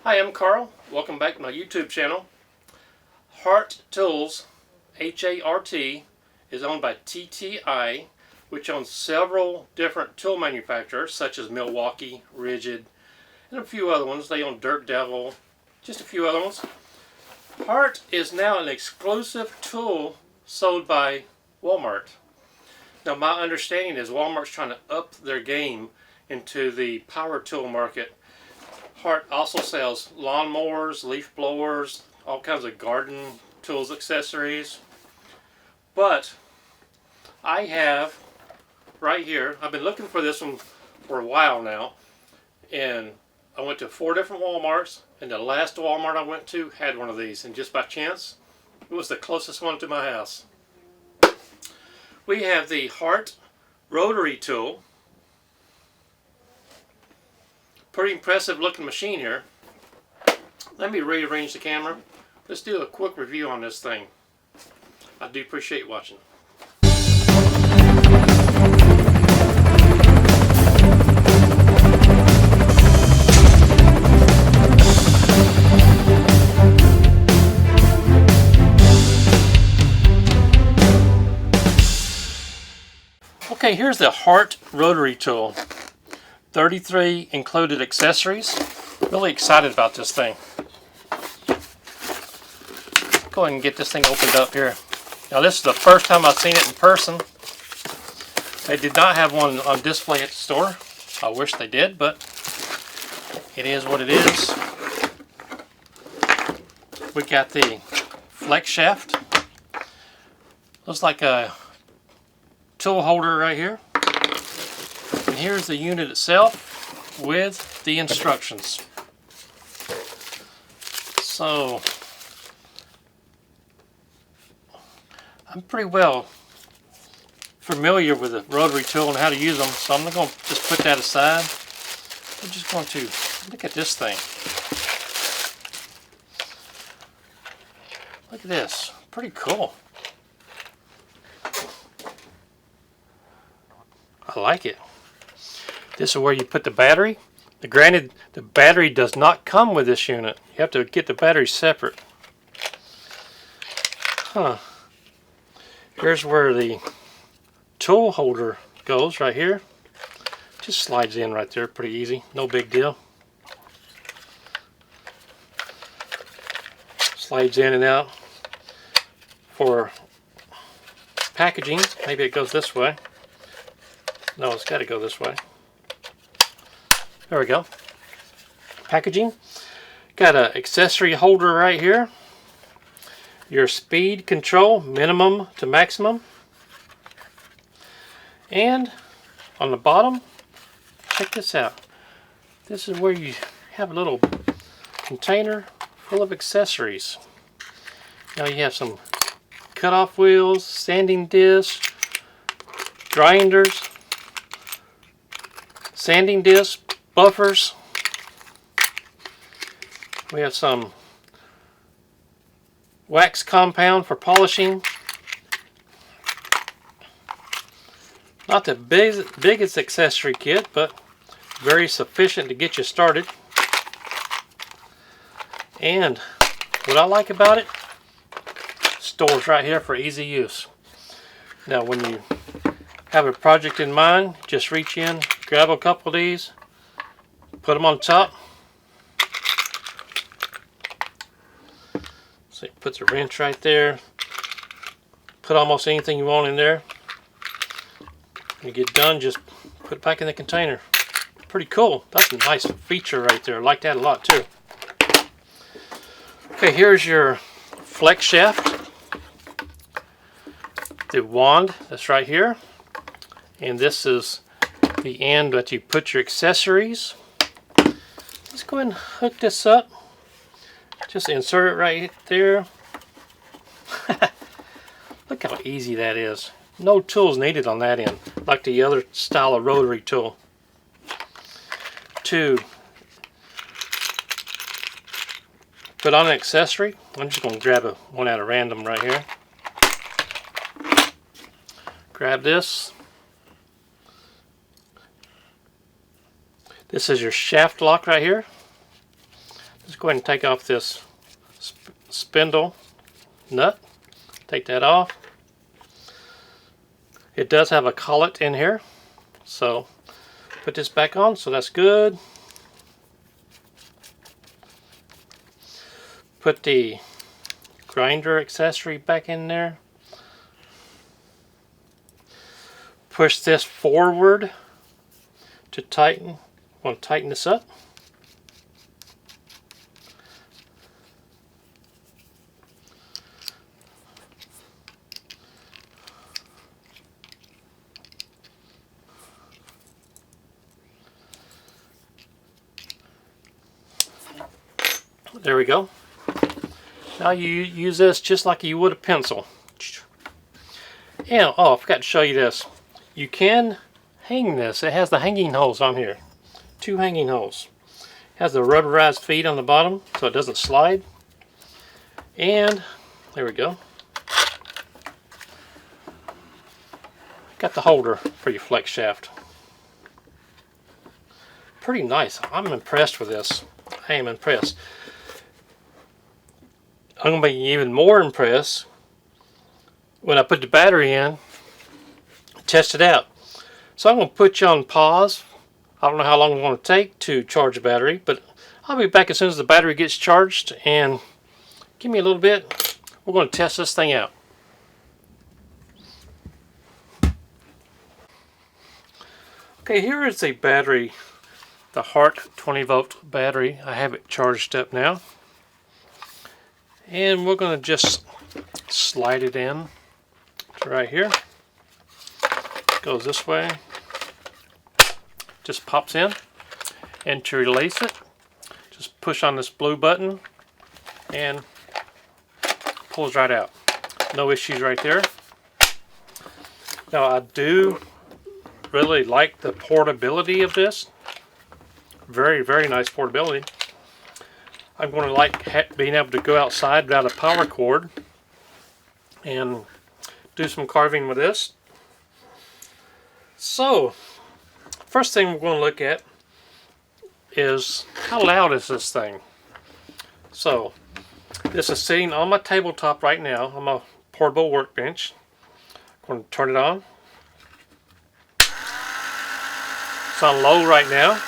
Hi, I'm Carl. Welcome back to my YouTube channel. Hart Tools, H-A-R-T, is owned by TTI, which owns several different tool manufacturers such as Milwaukee, Rigid, and a few other ones. They own Dirt Devil, just a few other ones. Hart is now an exclusive tool sold by Walmart. Now my understanding is Walmart's trying to up their game into the power tool market. Hart also sells lawnmowers, leaf blowers, all kinds of garden tools, accessories. But I have right here, I've been looking for this one for a while now, and I went to 4 different Walmarts, and the last Walmart I went to had one of these, and just by chance it was the closest one to my house. We have the Hart Rotary Tool. Pretty impressive looking machine here. Let me rearrange the camera. Let's do a quick review on this thing. I do appreciate watching. Okay, here's the Hart Rotary Tool. 33 included accessories. Really excited about this thing. Go ahead and get this thing opened up here. Now this is the first time I've seen it in person. They did not have one on display at the store. I wish they did, but it is what it is. We got the flex shaft. Looks like a tool holder right here. And here's the unit itself with the instructions. So I'm pretty well familiar with the rotary tool and how to use them, so I'm going to just put that aside. I'm just going to look at this thing. Look at this, pretty cool. I like it. This is where you put the battery. Granted, the battery does not come with this unit. You have to get the battery separate. Here's where the tool holder goes, right here. Just slides in right there, pretty easy, no big deal. Slides in and out for packaging. Maybe it goes this way. No, it's got to go this way. There we go. Packaging. Got an accessory holder right here. Your speed control, minimum to maximum. And on the bottom, check this out. This is where you have a little container full of accessories. Now you have some cut-off wheels, sanding discs, grinders, sanding discs, buffers. We have some wax compound for polishing. Not the biggest accessory kit, but very sufficient to get you started. And what I like about it, stores right here for easy use. Now when you have a project in mind, just reach in, grab a couple of these, put them on top. So it puts a wrench right there. Put almost anything you want in there. When you get done, just put it back in the container. Pretty cool. That's a nice feature right there. I like that a lot too. Okay, here's your flex shaft. The wand that's right here. And this is the end that you put your accessories. Let's go ahead and hook this up. Just insert it right there. Look how easy that is. No tools needed on that end, like the other style of rotary tool. To put on an accessory, I'm just going to grab one out of random right here. Grab this. This is your shaft lock right here. Just go ahead and take off this spindle nut. Take that off. It does have a collet in here, so put this back on, so that's good. Put the grinder accessory back in there. Push this forward to tighten. I want to tighten this up. There we go. Now you use this just like you would a pencil. And oh, I forgot to show you this. You can hang this. It has the hanging holes on here. 2 hanging holes. It has the rubberized feet on the bottom so it doesn't slide. And there we go. Got the holder for your flex shaft. Pretty nice. I'm impressed with this. I am impressed. I'm going to be even more impressed when I put the battery in, test it out. So I'm going to put you on pause. I don't know how long it's going to take to charge the battery, but I'll be back as soon as the battery gets charged, and give me a little bit. We're going to test this thing out. Okay, here is the battery, the Hart 20-volt battery. I have it charged up now. And we're going to just slide it in to right here. Goes this way. Just pops in. And to release it, just push on this blue button and pulls right out. No issues right there. Now I do really like the portability of this. Very, very nice portability. I'm going to like being able to go outside without a power cord and do some carving with this. So, first thing we're going to look at is how loud is this thing. So, this is sitting on my tabletop right now on my portable workbench. I'm going to turn it on. It's on low right now.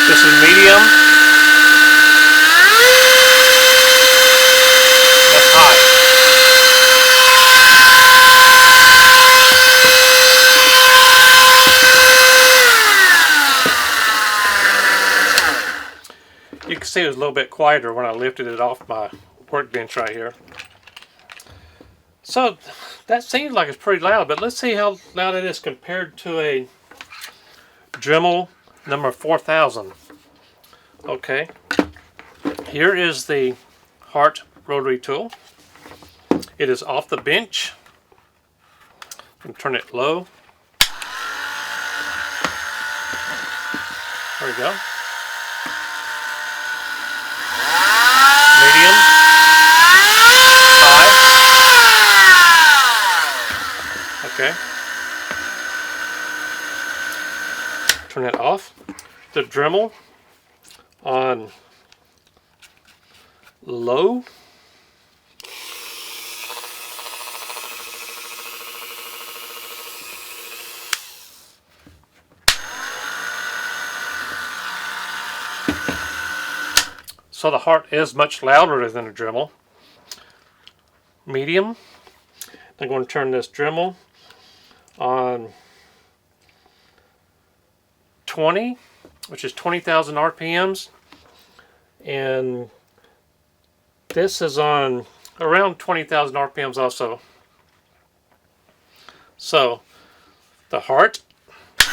This is medium. That's high. You can see it was a little bit quieter when I lifted it off my workbench right here. So that seems like it's pretty loud, but let's see how loud it is compared to a Dremel number 4000. Okay, here is the Hart rotary tool. It is off the bench. I'm going to turn it low. There we go. Medium. High. Okay. Turn that off. The Dremel on low. So the Hart is much louder than a Dremel. Medium. I'm going to turn this Dremel on 20, which is 20,000 RPMs, and this is on around 20,000 RPMs also. So the Hart, there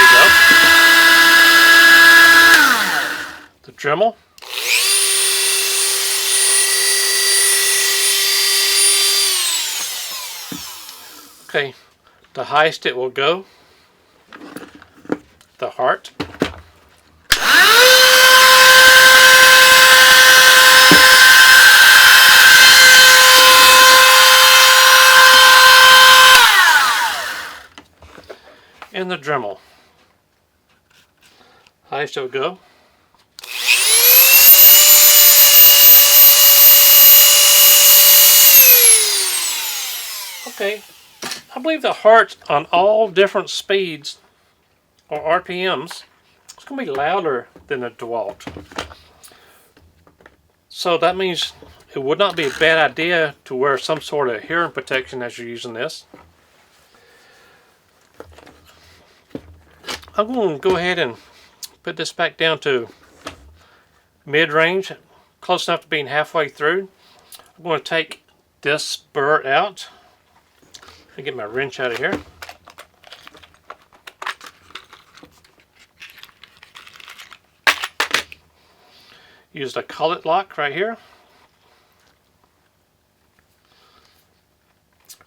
you go. The Dremel, okay. The highest it will go, the Hart. and the Dremel. High shall go. Okay, I believe the Hart on all different speeds or RPMs, it's going to be louder than the DeWalt. So that means it would not be a bad idea to wear some sort of hearing protection as you're using this. I'm going to go ahead and put this back down to mid-range, close enough to being halfway through. I'm going to take this burr out. Let me get my wrench out of here. Use the collet lock right here.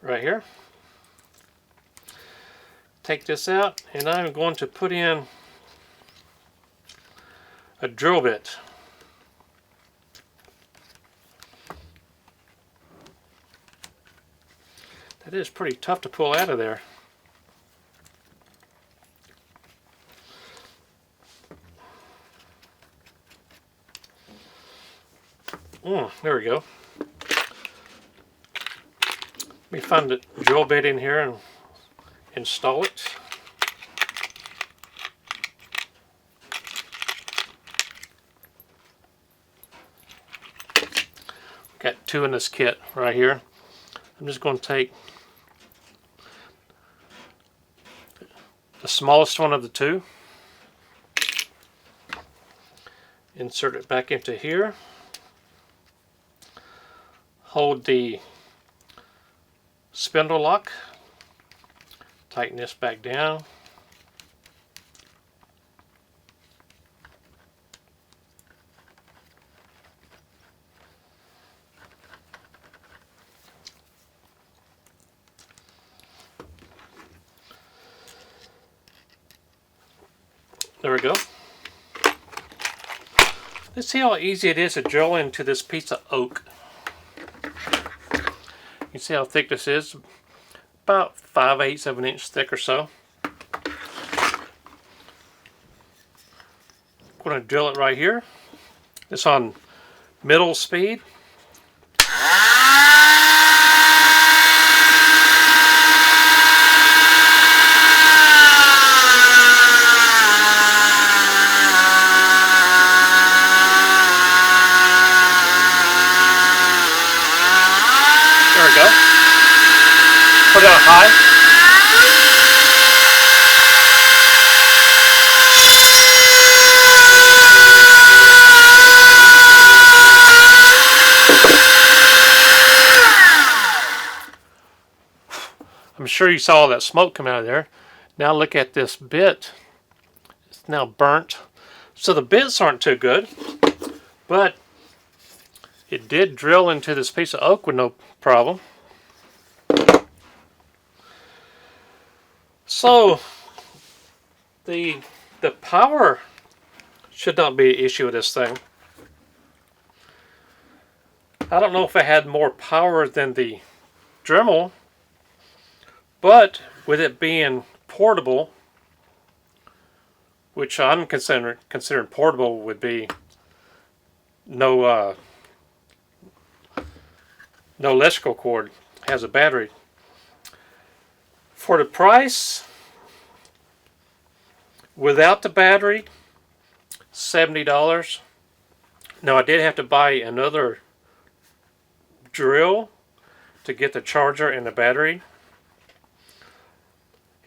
Right here. Take this out, and I'm going to put in a drill bit. That is pretty tough to pull out of there. There we go. Let me find the drill bit in here and install it. Got two in this kit right here. I'm just going to take the smallest one of the two, insert it back into here, hold the spindle lock, tighten this back down, there we go. Let's see how easy it is to drill into this piece of oak. You see how thick this is? About 5/8 of an inch thick or so. I'm going to drill it right here. It's on middle speed. There we go. Put it on high. I'm sure you saw all that smoke come out of there. Now look at this bit. It's now burnt. So the bits aren't too good, but it did drill into this piece of oak with no problem. So the power should not be an issue with this thing. I don't know if it had more power than the Dremel, but with it being portable, which I'm considering portable would be no electrical cord, has a battery. For the price, without the battery, $70. Now I did have to buy another drill to get the charger and the battery.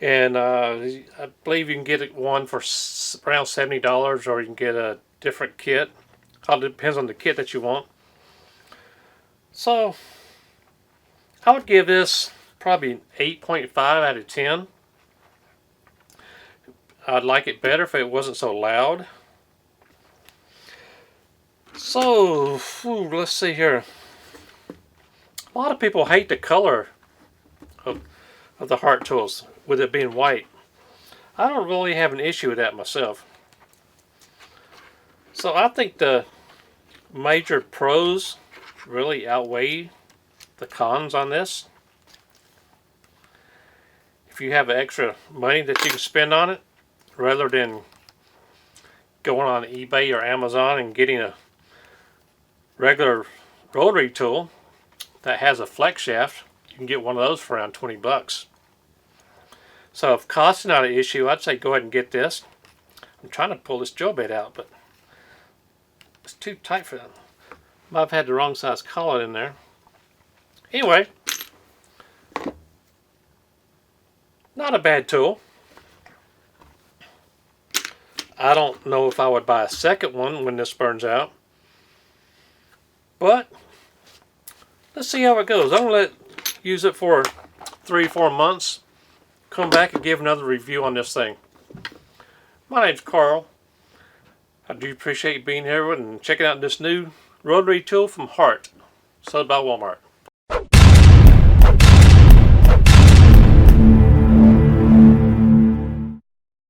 And I believe you can get one for around $70, or you can get a different kit. It depends on the kit that you want. So I would give this probably an 8.5 out of 10. I'd like it better if it wasn't so loud. So let's see here. A lot of people hate the color of the Hart Tools, with it being white. I don't really have an issue with that myself. So I think the major pros really outweigh the cons on this. if you have extra money that you can spend on it, rather than going on eBay or Amazon and getting a regular rotary tool that has a flex shaft, you can get one of those for around 20 bucks. So if cost is not an issue, I'd say go ahead and get this. I'm trying to pull this drill bit out, but it's too tight for them. Might have had the wrong size collet in there. Anyway, not a bad tool. I don't know if I would buy a second one when this burns out, but let's see how it goes. I'm going to use it for 3-4 months, come back and give another review on this thing. My name's Carl. I do appreciate you being here and checking out this new rotary tool from Hart, sold by Walmart.